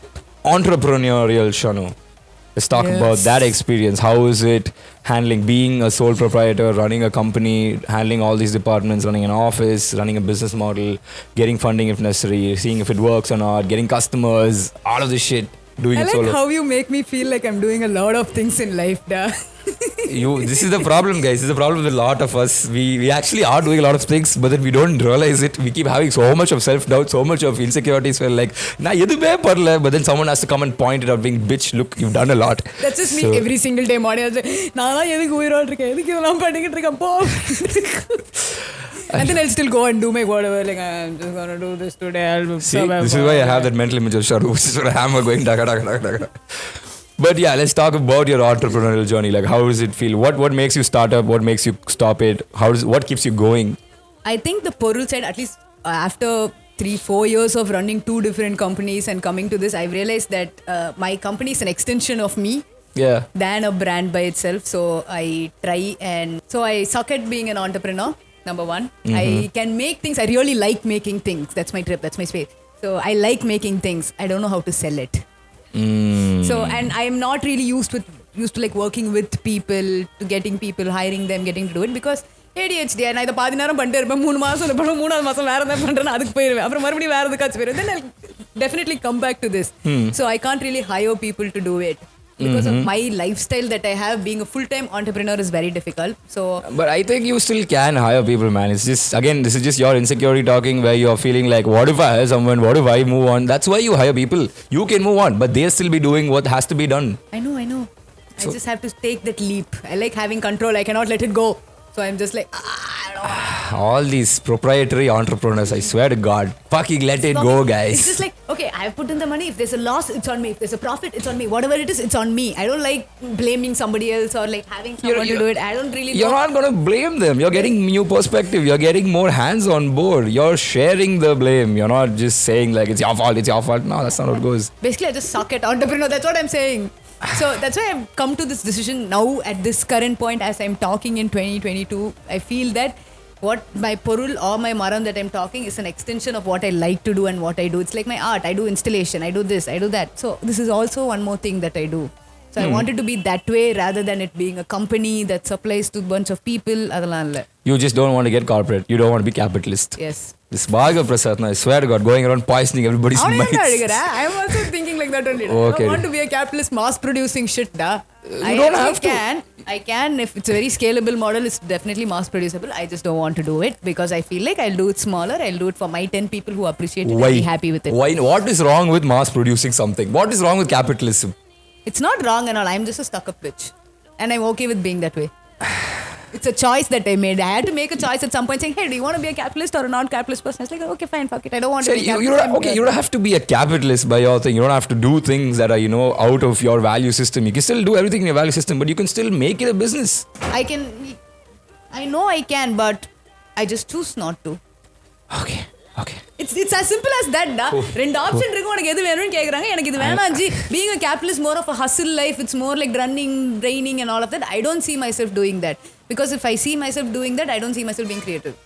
entrepreneurial Shanoo. Let's talk about that experience. How is it handling being a sole proprietor, running a company, handling all these departments, running an office, running a business model, getting funding if necessary, seeing if it works or not, getting customers, all of this shit, doing I it like solo. how you make me feel like I'm doing a lot of things in life, da. This is the problem, guys. This is the problem with a lot of us. We actually are doing a lot of things, but then we don't realize it. We keep having so much of self-doubt, so much of insecurities. We're like, nah, edume parla. But then someone has to come and point it out, being, bitch, look, you've done a lot. That's just me every single day morning. I was like, நானா எதுக்கு உயிரோட இருக்கேன், எதுக்கு இதெல்லாம் பண்ணிக்கிட்டு இருக்கேன், போ. And then I'll still go and do my whatever. Like, I'm just gonna do this today. See, this is why I have that mental image of Shanoo, which is a hammer going daga. But yeah, let's talk about your entrepreneurial journey. Like, how does it feel? What makes you start up? What makes you stop it? What keeps you going? I think the Porul side, at least after 3-4 years of running 2 different companies and coming to this, I've realized that my company is an extension of me. Yeah. Than a brand by itself. So I try and so I suck at being an entrepreneur. Number 1, I can make things. I really like making things. That's my trip. That's my space. So I like making things. I don't know how to sell it. So, and I'm not really used to like working with people, to getting people, hiring them, getting to do it because ADHD. நான் இதை பாதி நேரம் பண்ணிட்டு இருப்பேன், 3 மாசம் இல்லை, 3ஆவது மாசம் வேற எதாவது பண்றேன்னு அதுக்கு போயிருவேன், அப்புறம் மறுபடியும் வேற எதுக்காச்சும் போயிருவேன். Then I'll definitely come back to this. So I can't really hire people to do it. Because of my lifestyle that I have, being a full-time entrepreneur is very difficult. So, but I think you still can hire people, man. It's just, again, this is just your insecurity talking, where you're feeling like, what if I hire someone? What if I move on? That's why you hire people. You can move on, but they'll still be doing what has to be done. I know. I just have to take that leap. I like having control. I cannot let it go. So I'm just like, I don't know. All these proprietary entrepreneurs, I swear to God, fucking let it go, guys. It's just like, okay, I've put in the money. If there's a loss, it's on me. If there's a profit, it's on me. Whatever it is, it's on me. I don't like blaming somebody else or like having someone to do it. I don't really. You're not gonna blame them. You're getting new perspective. You're getting more hands on board. You're sharing the blame. You're not just saying like it's your fault. No, that's not how it goes. Basically, I just suck at entrepreneur. That's what I'm saying. So that's why I've come to this decision now at this current point as I'm talking in 2022. I feel that what my Porul or my Maram that I'm talking is an extension of what I like to do and what I do. It's like my art. I do installation. I do this. I do that. So this is also one more thing that I do. So I wanted to be that way rather than it being a company that supplies to a bunch of people. You just don't want to get corporate. You don't want to be capitalist. Yes. This Bhaga Prasad, I swear to God, going around poisoning everybody's minds. I'm also thinking like that only. Okay. I don't want to be a capitalist mass producing shit, da. You don't have to. I can. If it's a very scalable model, it's definitely mass producible. I just don't want to do it because I feel like I'll do it smaller. I'll do it for my 10 people who appreciate it and be happy with it. Why? What is wrong with mass producing something? What is wrong with capitalism? It's not wrong and all. I'm just a stuck-up bitch. And I'm okay with being that way. It's a choice that I made. I had to make a choice at some point saying, hey, do you want to be a capitalist or a non-capitalist person? I was like, okay, fine, fuck it. I don't want to be a capitalist. You don't have to be a capitalist by your thing. You don't have to do things that are, out of your value system. You can still do everything in your value system, but you can still make it a business. I know I can, but I just choose not to. Okay. It's as simple as that, da. ரெண்டு option இருக்கு, உனக்கு எது வேணும்னு கேக்குறாங்க, எனக்கு இது வேணாம் G. Being a capitalist more of a hustle life. It's more like running, draining and all of that. I don't see myself doing that. Because if I see myself doing that, I don't see myself being creative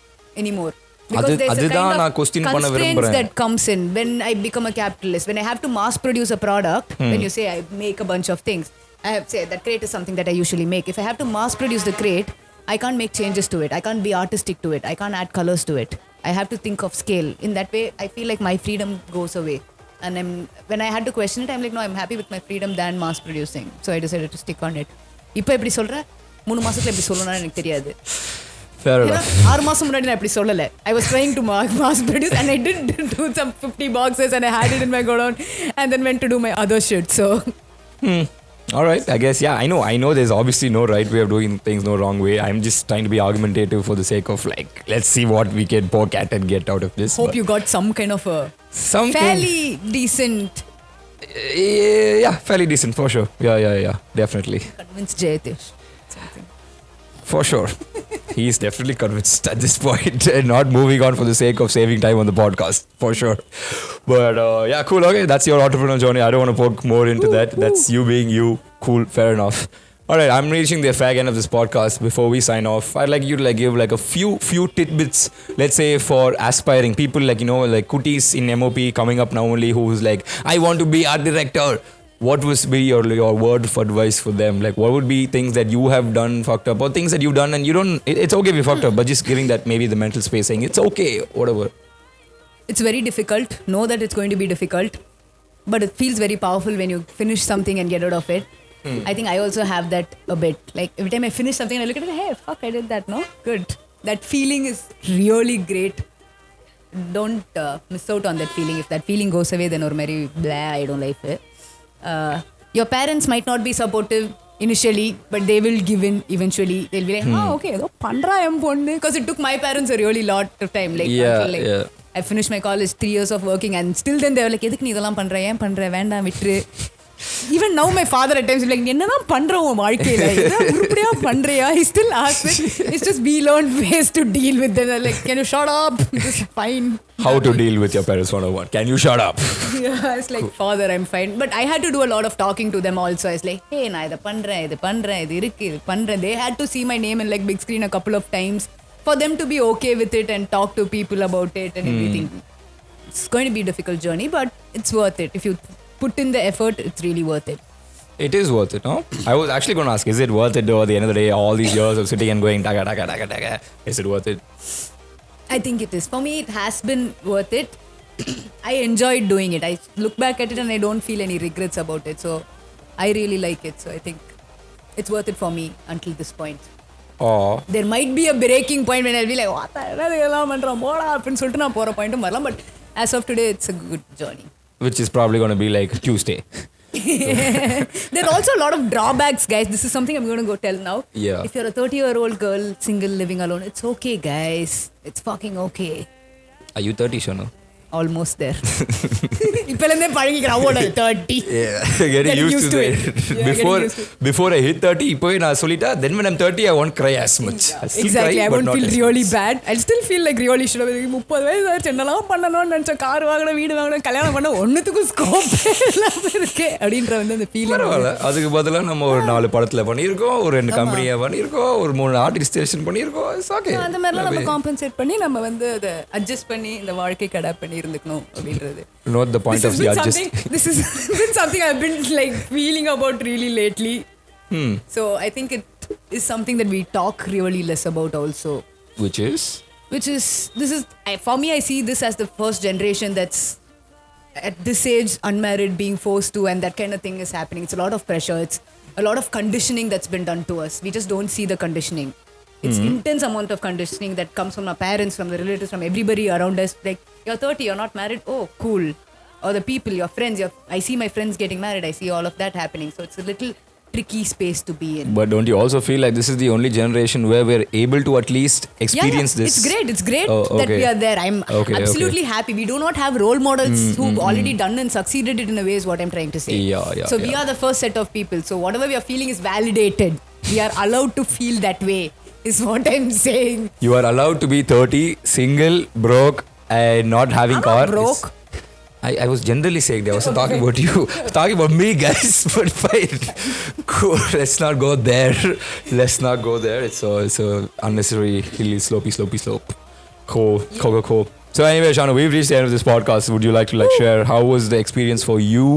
anymore. Because there's a kind of constraints that comes in when I become a capitalist. When I have to mass produce a product, when you say I make a bunch of things, I have to say that crate is something that I usually make. If I have to mass produce the crate, I can't make changes to it. I can't be artistic to it. I can't add colors to it. I have to think of scale. In that way, I feel like my freedom goes away. And when I had to question it, I'm like, no, I'm happy with my freedom than mass producing. So I decided to stick on it. இப்போ எப்படி சொல்ற? 3 மாசத்துல எப்படி சொல்லணும்னு எனக்கு தெரியாது. Fair enough. 6 மாசம் முன்னாடி நான் அப்படி சொல்லல. I was trying to mass produce and I did do some 50 boxes and I had it in my godown and then went to do my other shit. So All right, I guess, yeah, I know there's obviously no right way of doing things, no wrong way. I'm just trying to be argumentative for the sake of, like, let's see what we can poke at and get out of this. hope you got some kind of a fairly decent Yeah, fairly decent, for sure. Yeah, definitely. convinced Jaytesh. Something. For sure. He's definitely convinced at this point and not moving on for the sake of saving time on the podcast, for sure. But yeah, cool. Okay, that's your entrepreneurial journey. I don't want to poke more into that. That's you being you. Cool, fair enough. All right, I'm reaching the fag end of this podcast. Before we sign off, I'd like you to like give like a few tidbits, let's say, for aspiring people, like, you know, like Kutis in MOP coming up now only, who's like, I want to be art director. What would be your word of advice for them? Like, what would be things that you have done fucked up, or things that you've done and you don't, it's okay if you fucked up, but just giving that maybe the mental space, saying it's okay, whatever. It's very difficult. Know that it's going to be difficult, but it feels very powerful when you finish something and get out of it. I think I also have that a bit. Like, every time I finish something, I look at it, hey, fuck, I did that, no? Good. That feeling is really great. Don't miss out on that feeling. If that feeling goes away, then or very blah, I don't like it. Your parents might not be supportive initially, but they will give in eventually. They'll be like, okay, pandra em ponnu, because it took my parents a really lot of time. Like, until, like, I finished my college, 3 years of working, and still then they were like, எதுக்கு நீ இதெல்லாம் பண்ற, ஏன் பண்ற, வேண்டாம் விட்டுரு. Even now my father at times will be like, என்னதான் பண்ற உன் வாழ்க்கையில, இதான் உருப்படியா பண்றியா? He still asks it. It's just we learned ways to deal with them. Like, can you shut up? It's fine. How to deal with your parents 101. Can you shut up? Yeah, it's like, father, I'm fine. But I had to do a lot of talking to them also. It's like, hey, நான் இதை பண்றேன், இது இருக்கு, இது பண்றேன். They had to see my name in like big screen a couple of times for them to be okay with it and talk to people about it and everything. It's going to be a difficult journey, but it's worth it. If you put in the effort, it's really worth it. It is worth it, no? I was actually going to ask, is it worth it though at the end of the day, all these years of sitting and going, daga, is it worth it? I think it is. For me, it has been worth it. I enjoyed doing it. I look back at it and I don't feel any regrets about it. So I really like it. So I think it's worth it for me until this point. Oh. There might be a breaking point when I'll be like, what the hell, but as of today, it's a good journey. Which is probably going to be like Tuesday. There are also a lot of drawbacks, guys. This is something I'm going to go tell now. Yeah. If you're a 30-year-old girl, single, living alone, it's okay, guys. It's fucking okay. Are you 30, Shanoo? Almost there. இப்பலந்தே பழகிக்கிறேன். அவளோட 30. Yeah, getting used to it. Before I hit 30, இப்போவே நான் சொல்லிட்டா, then when I'm 30, I won't cry as much. Exactly, I won't feel really bad. I'll still feel like really should have 30 வயசு ஆச்சு, என்னெல்லாம் பண்ணணும்னு நினைச்ச, car வாங்கணும், வீடு வாங்கணும், கல்யாணம் பண்ண, ஒன்னுத்துக்கும் ஸ்கோப் இல்லாம இருக்கே அப்படின்ற வந்து அந்த ஃபீலிங். பரவாயில்ல, அதுக்கு பதிலா நம்ம ஒரு 4 படத்துல பண்ணியிருக்கோம், ஒரு 2 கம்பெனியை பண்ணியிருக்கோம், ஒரு 3 ஆர்டிஸ்ட் ஸ்டேஷன் பண்ணியிருக்கோம். It's okay. அந்த மாதிரிலாம் நம்ம காம்பன்சேட் பண்ணி நம்ம வந்து அதை அட்ஜஸ்ட் பண்ணி இந்த வாழ்க்கை கடை பண்ணி இருந்துக்கணும் அப்படின்றது. Not the point of the adjust. This has been something I've been like feeling about really lately. So I think it is something that we talk really less about also. Which is this is for me, I see this as the first generation that's at this age unmarried, being forced to, and that kind of thing is happening. It's a lot of pressure. It's a lot of conditioning that's been done to us. We just don't see the conditioning. It's intense amount of conditioning that comes from our parents, from the relatives, from everybody around us. Like, you're 30, you're not married. Oh, cool. Or the people, your friends. I see my friends getting married. I see all of that happening. So it's a little tricky space to be in. But don't you also feel like this is the only generation where we're able to at least experience this? It's great that we are there. I'm absolutely happy. We do not have role models who've already done and succeeded it in a way, is what I'm trying to say. So we are the first set of people. So whatever we are feeling is validated. We are allowed to feel that way, is what I'm saying. You are allowed to be 30, single, broke, and not having car. Broke. I was generally saying that. I wasn't talking about you. I was talking about me, guys. But fine. Cool. Let's not go there. It's a unnecessary hilly, slopey slope. Cool. So anyway, Shanoo, we've reached the end of this podcast. Would you like to share how was the experience for you?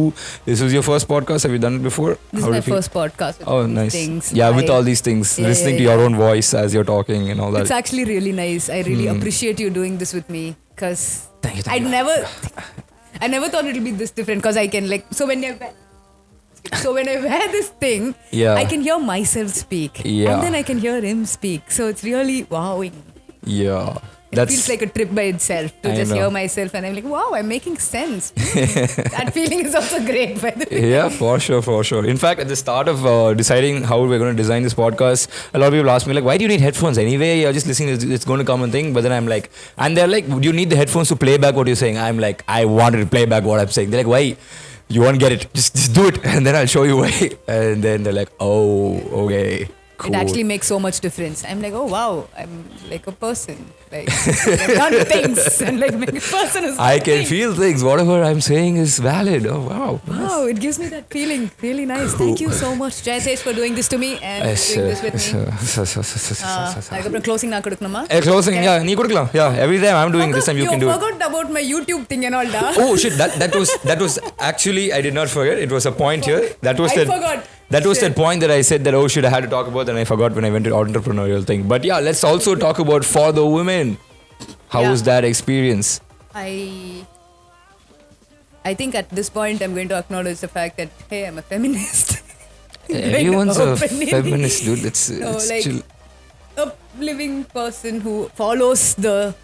This was your first podcast. Have you done it before? This is my first podcast. With nice. Things. Yeah, with all these things, listening to your own voice as you're talking and all that. It's actually really nice. I really appreciate you doing this with me, because Thank you. I never thought it would be this different, because I can so when you're So when I wear this thing, I can hear myself speak. And then I can hear him speak. So it's really wowing. Yeah. It feels like a trip by itself to just hear myself, and I'm like, wow, I'm making sense. That feeling is also great, by the way. Yeah, for sure. In fact, at the start of deciding how we're going to design this podcast, a lot of people ask me, like, why do you need headphones? Anyway, you're just listening, it's going to come and thing. But then I'm like, and they're like, do you need the headphones to play back what you're saying? I'm like, I wanted to play back what I'm saying. They're like, why? You won't get it. Just do it. And then I'll show you why. And then they're like, oh, okay. Cool. It actually makes so much difference. I'm like, oh wow, I'm like a person. Like I've done things, and like a person is. I can feel things. Whatever I'm saying is valid. Oh wow. Wow, it gives me that feeling. Really nice. Cool. Thank you so much, Jaytesh, for doing this to me and doing this with me. Like closing na kudukanuma. Closing, yeah. Nee kudukalam. Yeah. Every time I'm doing this, time you can do it. You forgot about my YouTube thing and all that. Oh shit! That was actually, I did not forget. It was a point here. That was that point that I said that, oh shit, I had to talk about, and I forgot when I went to entrepreneurial thing. But yeah, let's also talk about for the women. How was that experience? I think at this point I'm going to acknowledge the fact that, hey, I'm a feminist. Everyone's a feminist, dude. It's like chill. A living person who follows the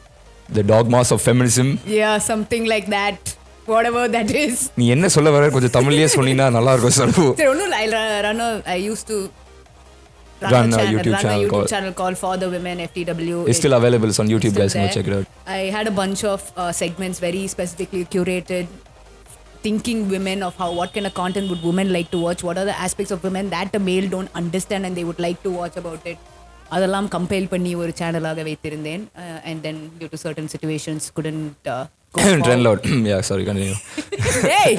dogmas of feminism. Yeah, something like that. Whatever that is. நீ என்ன சொல்ல வர கொஞ்சம் தமிழ்லயே சொன்னீனா நல்லா இருக்கும் சனு. சரி ஒண்ணும் இல்ல I used to run a YouTube channel called For the Women FTW. It's still available on YouTube, guys. Go check it out. I had a bunch of segments very specifically curated, thinking women of what kind of content would women like to watch, what are the aspects of women that a male don't understand and they would like to watch about it. அதெல்லாம் compile பண்ணி ஒரு சேனலாக வைத்திருந்தேன், and then due to certain situations couldn't trend loud. Yeah, sorry, continue. Hey,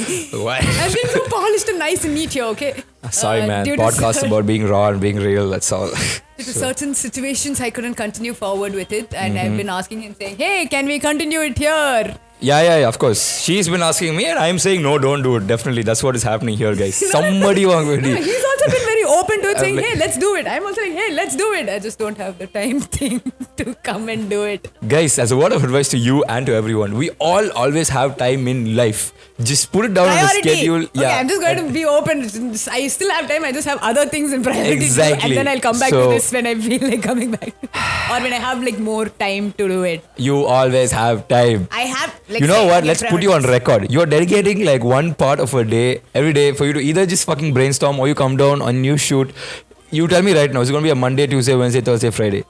why? I'm being so polished and nice and neat here, okay? Sorry, man. Podcast about being raw and being real. That's all. Due to certain situations, I couldn't continue forward with it, and I've been asking him, saying, "Hey, can we continue it here?" Yeah, of course. She's been asking me, and I'm saying, no, don't do it. Definitely, that's what is happening here, guys. Somebody wants to do it. He's also been very open to it, saying, hey, let's do it. I'm also like, hey, let's do it. I just don't have the time thing to come and do it. Guys, as a word of advice to you and to everyone, we all always have time in life. Just put it down on the schedule. Okay, I'm just going to be open. I still have time. I just have other things in priority. Exactly. And then I'll come back to this when I feel like coming back. Or when I have like more time to do it. You always have time. I have. Like, you know what? Let's put you on record. You're dedicating like one part of a day, every day, for you to either just fucking brainstorm or you come down and you shoot. You tell me right now, it's going to be a Monday, Tuesday, Wednesday, Thursday, Friday.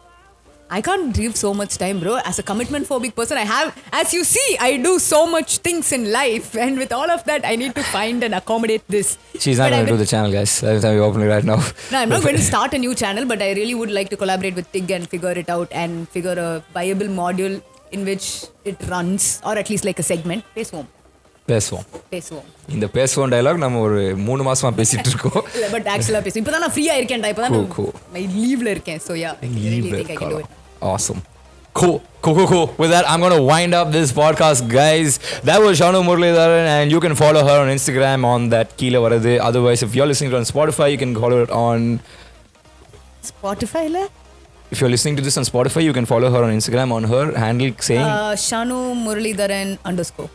I can't give so much time, bro. As a commitment phobic person, I have, as you see, I do so much things in life, and with all of that, I need to find and accommodate this. She's not going to do the channel, guys. I'm opening right now. No, I'm not going to start a new channel, but I really would like to collaborate with Tig and figure it out and figure a viable module in which it runs, or at least like a segment. பேசுவோம் இந்த பேசுவோம் dialogue நம்ம ஒரு 3 மாசமா பேசிட்டு இருக்கோம். But ஆக்சுவலா பேசுவோம். இப்போதான் நான் ஃப்ரீயா இருக்கேன்டா. இப்போதான் நான் லீவ்ல இருக்கேன். So yeah, I really think I can do it. Awesome. Cool. With that, I'm going to wind up this podcast, guys. That was Shanoo Muralidharan, and you can follow her on Instagram on that Keela Varade. Otherwise, if you're listening to it on Spotify, you can follow it on Spotify. If you're listening to this on Spotify, you can follow her on Instagram on her handle saying Shanoo Muralidharan _.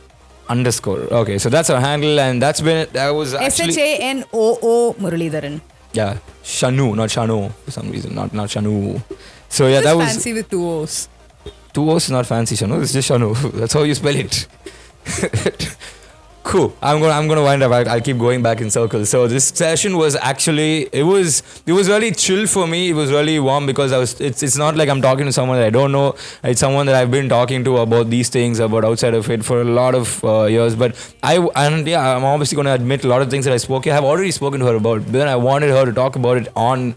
Okay, so that's her handle, and that was actually SHANOO Muralidharan. Yeah, Shanoo, not Shanoo for some reason, not Shanoo. So yeah, that was fancy with 2 O's. 2 O's is not fancy, Shanoo. It's just Shanoo. That's how you spell it. Cool. I'm gonna wind up. I'll keep going back in circles. So this session was actually it was really chill for me. It was really warm because it's not like I'm talking to someone that I don't know. It's someone that I've been talking to about these things, about outside of it for a lot of years. But I'm obviously gonna admit a lot of things that I spoke. I have already spoken to her about, but then I wanted her to talk about it on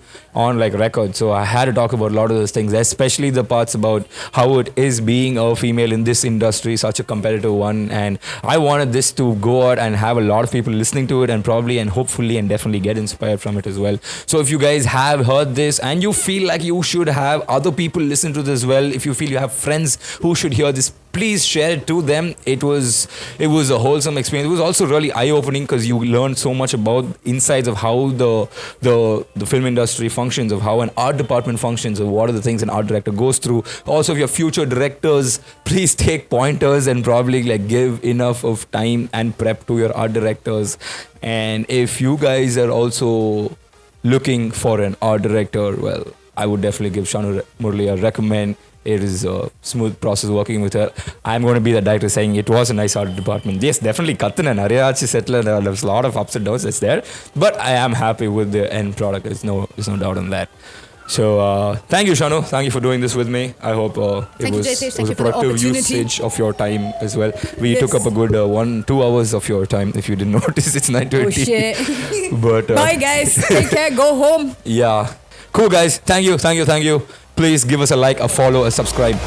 like record. So I had to talk about a lot of those things, especially the parts about how it is being a female in this industry, such a competitive one. And I wanted this to go out and have a lot of people listening to it and probably and hopefully and definitely get inspired from it as well. So if you guys have heard this and you feel like you should have other people listen to this as well, if you feel you have friends who should hear this please share it to them. It was a wholesome experience. It was also really eye-opening because you learned so much about insides of how the film industry functions, of how an art department functions, of what are the things an art director goes through. Also, if you're future directors, please take pointers and probably like give enough of time and prep to your art directors. And if you guys are also looking for an art director, well, I would definitely give Shanoo Murali a recommend. It is a smooth process working with her. I'm going to be the director saying it was a nice art department. Yes, definitely Katana Ariyachi settler. There's a lot of ups and downs that's there. But I am happy with the end product. There's no doubt on that. So thank you, Shanoo. Thank you for doing this with me. I hope it was a productive usage of your time as well. We took up a good 1-2 hours of your time. If you didn't notice, it's 9:20. Oh shit. But bye guys. Take care. Go home. Yeah. Cool guys. Thank you. Please give us a like, a follow, a subscribe.